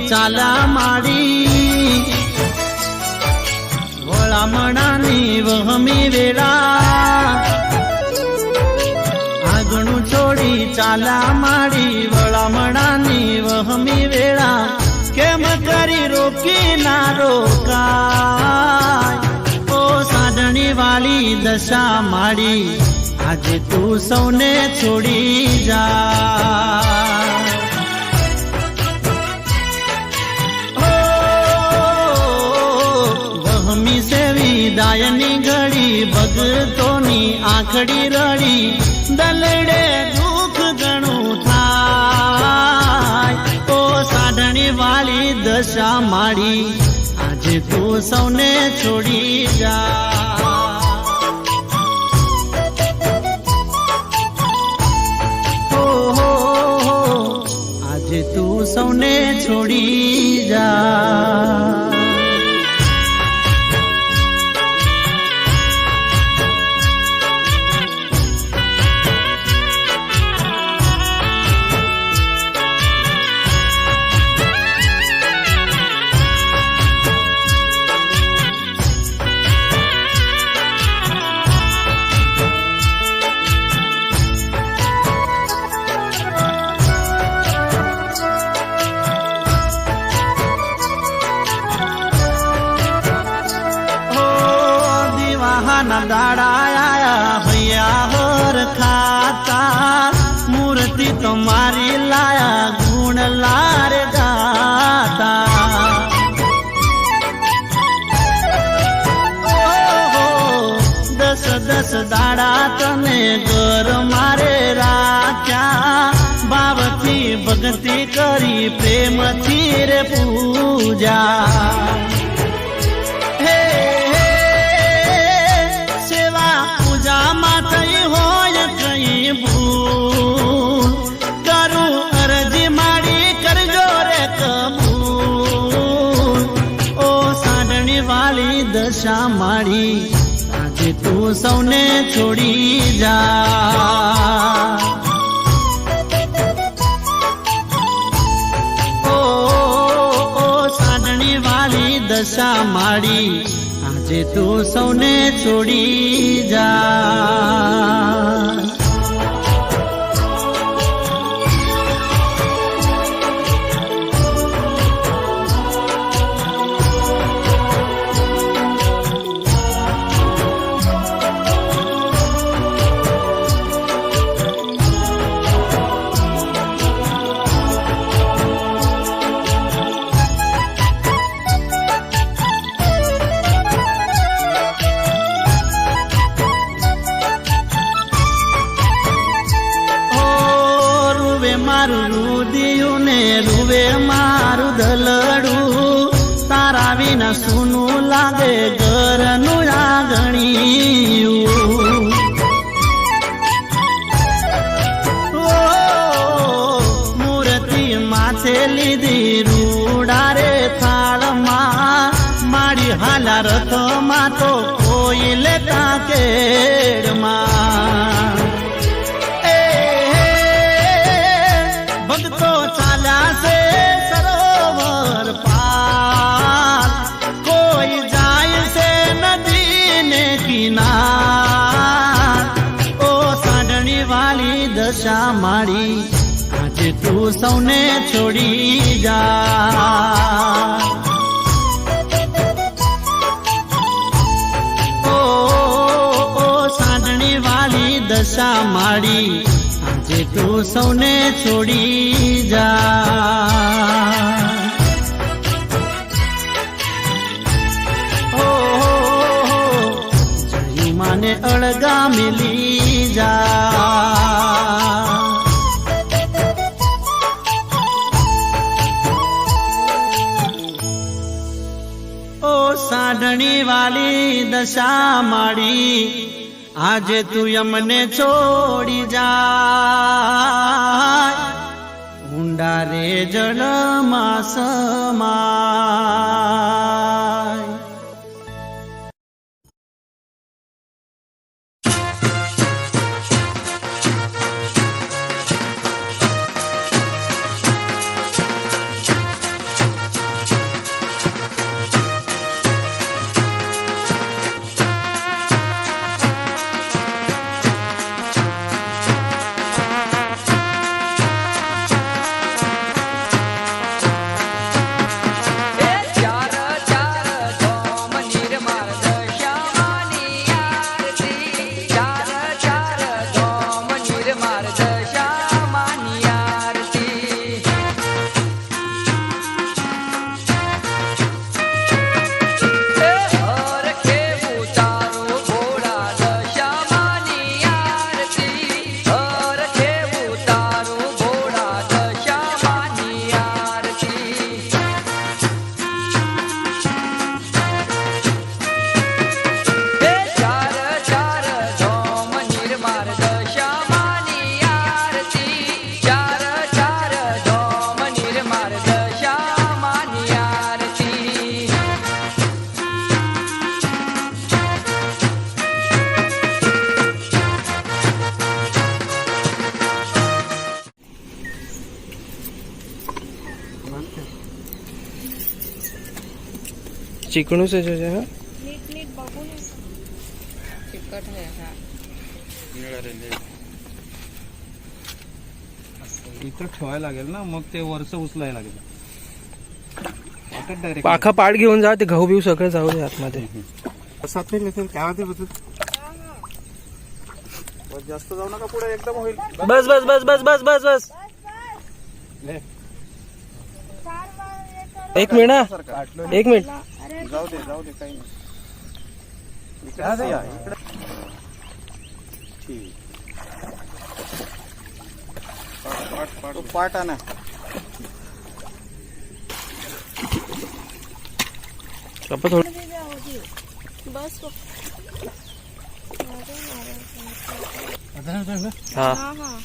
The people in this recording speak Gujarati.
ચાલા માડી વળામણાની વહમી વેળા આગણું છોડી ચાલા માડી વળામણાની વહમી વેળા કેમ કરી રોકી ના રોકાય ઓ સાધણી વાળી દશા માડી આજે તું સૌને છોડી જા વહમી સેવી દાયની ઘડી ભગતોની આંખડી રડી દલડે દુઃખ ઘણું થાય ઓ સાધણી વાળી દશા માડી આજે તું સૌને છોડી જા તું સૌને છોડી જા દાડાયા હૈયા હર ખાતા મૂર્તિ તમારી લાયા ગુણ લારે ગાતા દસ દસ દાડા તને ઘર મારે રાખ્યા ભાવથી ભક્તિ કરી પ્રેમથી રે પૂજા દશા માડી આજે તું સૌને છોડી જા ઓ સાધણી વાળી દશા માડી આજે તું સૌને છોડી જા મારું રુદિયું ને રૂવે મારું દલડું તારા વિના સૂનું લાગે ઘરનું આંગણિયું મૂર્તિ માથે લીધી રૂડારે થાળમાં મારી હાલા રથમાં તો કોઈ લેતા કેડમાં ભક્તો ચાલ્યા છે સરોવર પાર કોઈ જાય છે નદીને કિનાર ઓ સાધણી વાળી દશા માડી આજે તું સૌને છોડી જા ઓ સાધણી વાળી દશા માડી આજે તું સૌને છોડી જા જઈ માને અળગા મિલી જા ઓ સાધણી વાળી દશા માડી આજે તું અમને છોડી જા ઊંડા રે જળમાં સમાય चिकणूच आहे हा. नीट नीट बघून चिकट आहे हा. इथं ठेवायला लागेल ना, मग ते वरच उचलायला लागेल. डायरेक्ट पाखा पाठ घेऊन जा, ते गहू बिहू सगळं जाऊ दे आतमध्ये. जास्त जाऊ नका पुढे, एकदम होईल. बस बस बस बस बस बस बस. एक मिनिट हा. एक मिनिट. जाऊ दे काही नाही. इकडे या, इकडे. ठीक. पाट आणा. आपण थोडं बस हा. हा हा.